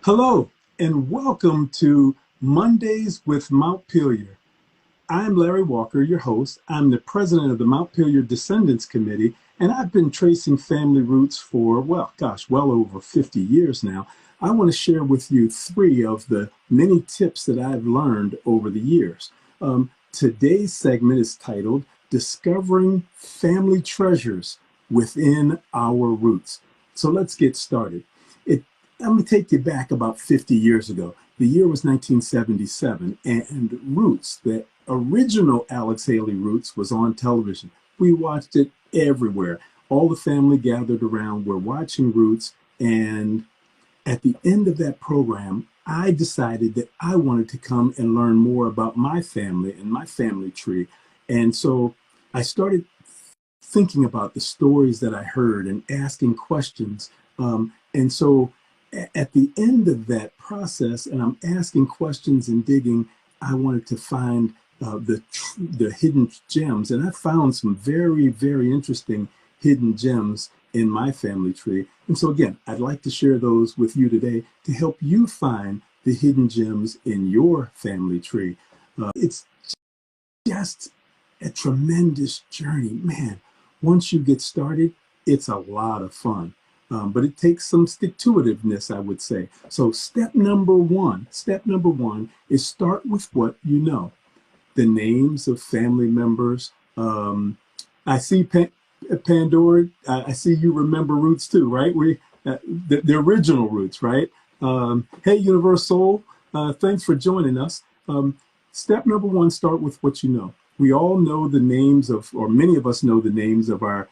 Hello, and welcome to Mondays with Montpelier. I'm Larry Walker, your host. I'm the president of the Montpelier Descendants Committee, and I've been tracing family roots for, well over 50 years now. I want to share with you three of the many tips that I've learned over the years. Today's segment is titled Discovering Family Treasures Within Our Roots. So let's get started. Let me take you back about 50 years ago. The year was 1977, and Roots, the original Alex Haley Roots, was on television. We watched it everywhere. All the family gathered around. We're watching Roots, and at the end of that program, I decided that I wanted to come and learn more about my family and my family tree. And so I started thinking about the stories that I heard and asking questions. And so at the end of that process, and I'm asking questions and digging, I wanted to find the hidden gems. And I found some very, very interesting hidden gems in my family tree. And so again, I'd like to share those with you today to help you find the hidden gems in your family tree. It's just a tremendous journey. Man, once you get started, it's a lot of fun. But it takes some stick-to-itiveness, I would say. So step number one is start with what you know. The names of family members. I see Pandora, I see you remember Roots too, right? The original Roots, right? Hey, Universal, thanks for joining us. Step number one, start with what you know. We all know the names of, or many of us know the names of our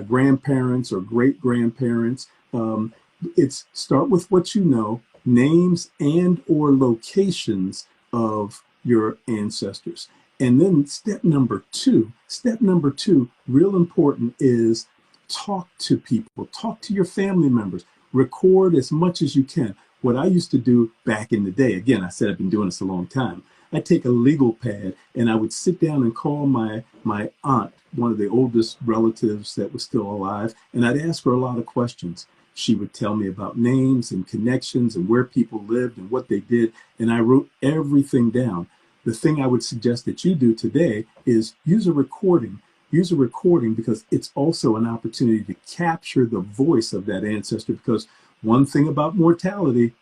grandparents or great-grandparents. It's start with what you know, names and or locations of your ancestors. And then step number two, real important, is talk to people, talk to your family members, record as much as you can. What I used to do back in the day, again, I said I've been doing this a long time, I'd take a legal pad and I would sit down and call my aunt, one of the oldest relatives that was still alive, and I'd ask her a lot of questions. She would tell me about names and connections and where people lived and what they did, and I wrote everything down. The thing I would suggest that you do today is use a recording. Use a recording because it's also an opportunity to capture the voice of that ancestor, because one thing about mortality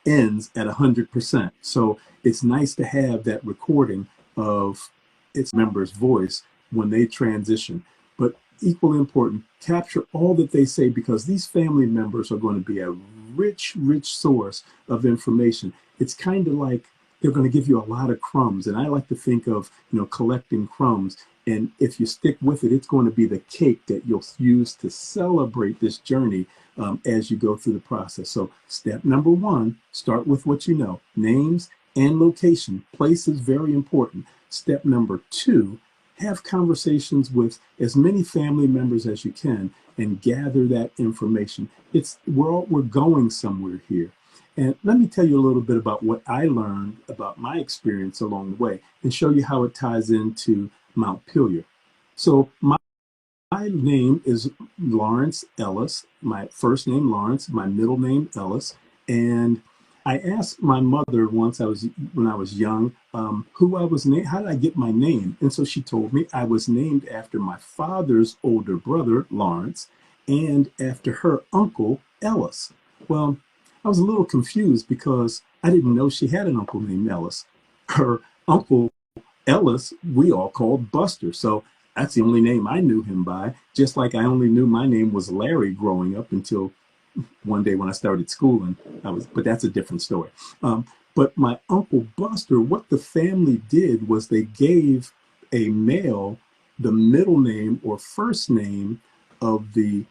ends at 100%. So it's nice to have that recording of its member's voice when they transition. But equally important, capture all that they say, because these family members are going to be a rich, rich source of information. It's kind of like they're going to give you a lot of crumbs. And I like to think of, collecting crumbs. And if you stick with it, it's going to be the cake that you'll use to celebrate this journey as you go through the process. So step number one, start with what you know, names and location. Place is very important. Step number two, have conversations with as many family members as you can and gather that information. We're going somewhere here. And let me tell you a little bit about what I learned about my experience along the way and show you how it ties into Montpelier. So my name is Lawrence Ellis, my first name Lawrence, my middle name Ellis. And I asked my mother once when I was young, who I was named, how did I get my name? And so she told me I was named after my father's older brother, Lawrence, and after her uncle, Ellis. Well, I was a little confused because I didn't know she had an uncle named Ellis. Her uncle Ellis, we all called Buster. So that's the only name I knew him by, just like I only knew my name was Larry growing up until one day when I started schooling. But that's a different story. But my Uncle Buster, what the family did was they gave a male the middle name or first name of the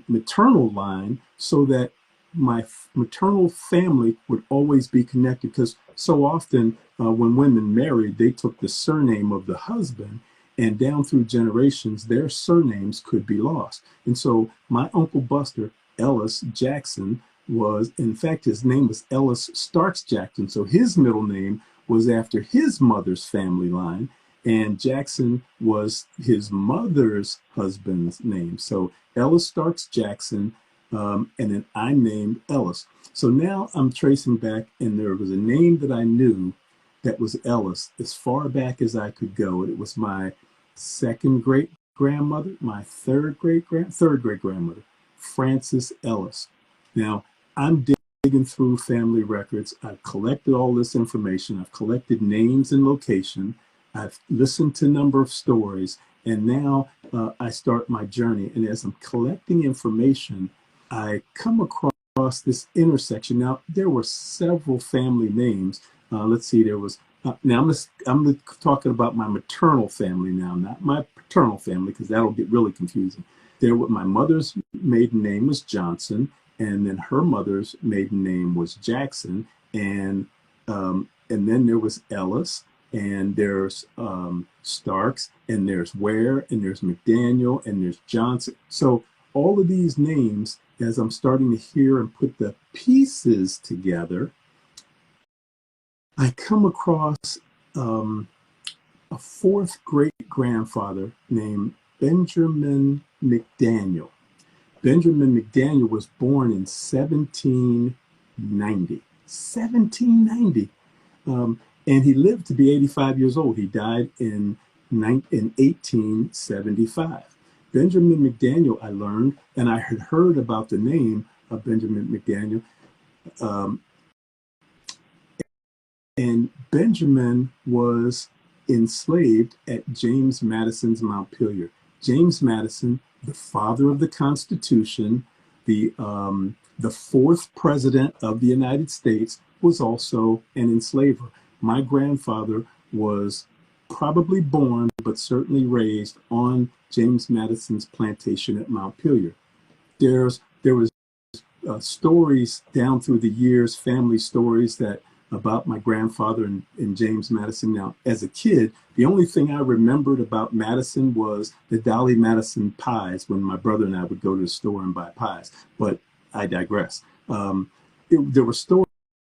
maternal line, so that my maternal family would always be connected, because so often when women married, they took the surname of the husband, and down through generations, their surnames could be lost. And so my Uncle Buster, Ellis Jackson, was, in fact, his name was Ellis Starks Jackson. So his middle name was after his mother's family line. and Jackson was his mother's husband's name. So Ellis Starks Jackson, and then I'm named Ellis. So now I'm tracing back, and there was a name that I knew that was Ellis as far back as I could go. It was my second great grandmother, my third great grandmother, Frances Ellis. Now I'm digging through family records. I've collected all this information. I've collected names and location. I've listened to a number of stories, and now I start my journey. And as I'm collecting information, I come across this intersection. Now, there were several family names. Let's see, there was, now I'm talking about my maternal family now, not my paternal family, because that'll get really confusing. My mother's maiden name was Johnson, and then her mother's maiden name was Jackson, and then there was Ellis, and there's Starks, and there's Ware, and there's McDaniel, and there's Johnson. So all of these names, as I'm starting to hear and put the pieces together, I come across a fourth great grandfather named Benjamin McDaniel. Benjamin McDaniel was born in 1790. 1790. And he lived to be 85 years old. He died in 1875. Benjamin McDaniel, I learned, and I had heard about the name of Benjamin McDaniel. And Benjamin was enslaved at James Madison's Montpelier. James Madison, the father of the Constitution, the fourth president of the United States, was also an enslaver. My grandfather was probably born, but certainly raised on James Madison's plantation at Montpelier. There was stories down through the years, family stories about my grandfather and James Madison. Now, as a kid, the only thing I remembered about Madison was the Dolly Madison pies when my brother and I would go to the store and buy pies. But I digress. There were stories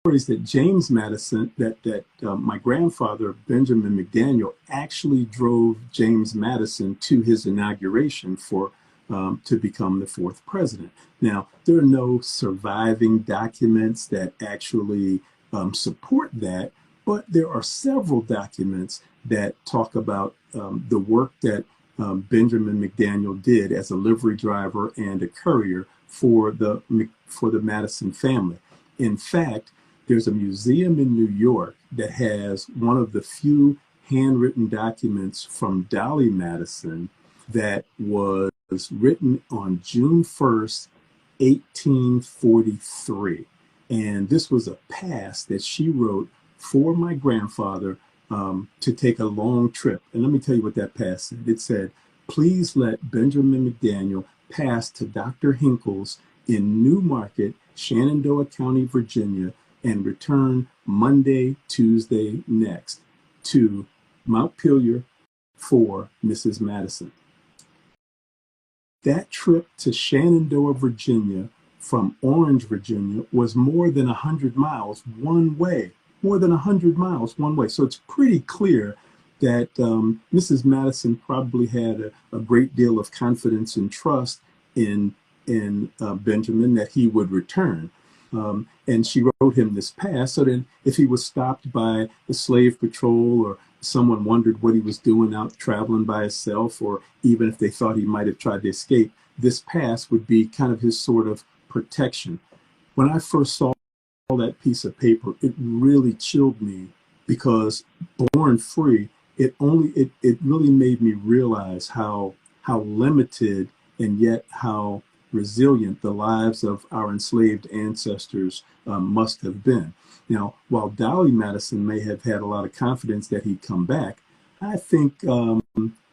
that James Madison, that my grandfather, Benjamin McDaniel, actually drove James Madison to his inauguration to become the fourth president. Now, there are no surviving documents that actually support that, but there are several documents that talk about the work that Benjamin McDaniel did as a livery driver and a courier for the Madison family. In fact, there's a museum in New York that has one of the few handwritten documents from Dolly Madison that was written on June 1st, 1843. And this was a pass that she wrote for my grandfather to take a long trip. And let me tell you what that pass said. It said, "Please let Benjamin McDaniel pass to Dr. Hinkle's in New Market, Shenandoah County, Virginia, and return Monday, Tuesday next to Montpelier for Mrs. Madison." That trip to Shenandoah, Virginia from Orange, Virginia was more than 100 miles one way, more than 100 miles one way. So it's pretty clear that Mrs. Madison probably had a great deal of confidence and trust in Benjamin that he would return. And she wrote him this pass so that if he was stopped by the slave patrol or someone wondered what he was doing out traveling by himself, or even if they thought he might have tried to escape, this pass would be kind of his sort of protection. When I first saw that piece of paper, it really chilled me, because born free, it really made me realize how limited and yet how resilient the lives of our enslaved ancestors must have been. Now, while Dolly Madison may have had a lot of confidence that he'd come back, I think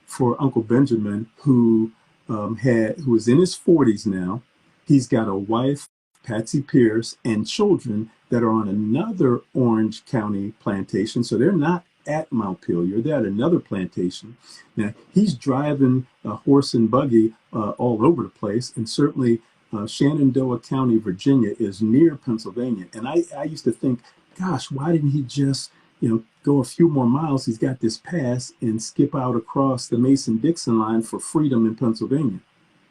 for Uncle Benjamin, who is in his 40s now, he's got a wife, Patsy Pierce, and children that are on another Orange County plantation. So they're not at Montpelier, they're at another plantation. Now, he's driving a horse and buggy all over the place, and certainly Shenandoah County, Virginia is near Pennsylvania. And I used to think, gosh, why didn't he just, go a few more miles, he's got this pass and skip out across the Mason-Dixon line for freedom in Pennsylvania.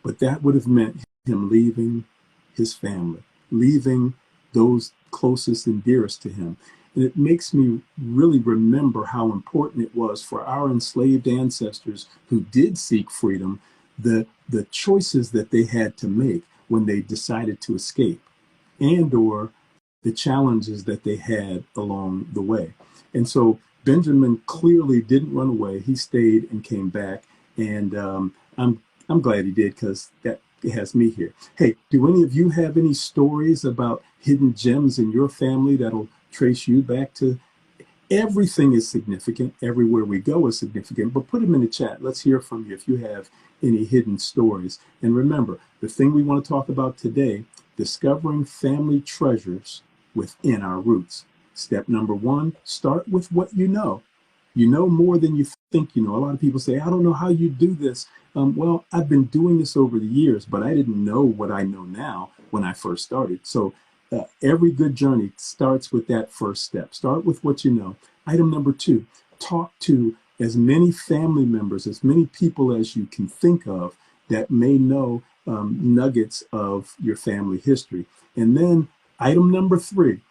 But that would have meant him leaving his family, leaving those closest and dearest to him. And it makes me really remember how important it was for our enslaved ancestors who did seek freedom, the choices that they had to make when they decided to escape, and or the challenges that they had along the way. And so Benjamin clearly didn't run away. He stayed and came back. And I'm glad he did, because that has me here. Hey, do any of you have any stories about hidden gems in your family that'll trace you back to? Everything is significant. Everywhere we go is significant. But put them in the chat. Let's hear from you if you have any hidden stories. And remember, the thing we want to talk about today, discovering family treasures within our roots. Step number one, start with what you know. You know more than you think you know. A lot of people say, I don't know how you do this. Well, I've been doing this over the years, but I didn't know what I know now when I first started. So every good journey starts with that first step. Start with what you know. Item number two, talk to as many family members, as many people as you can think of that may know nuggets of your family history. And then item number three,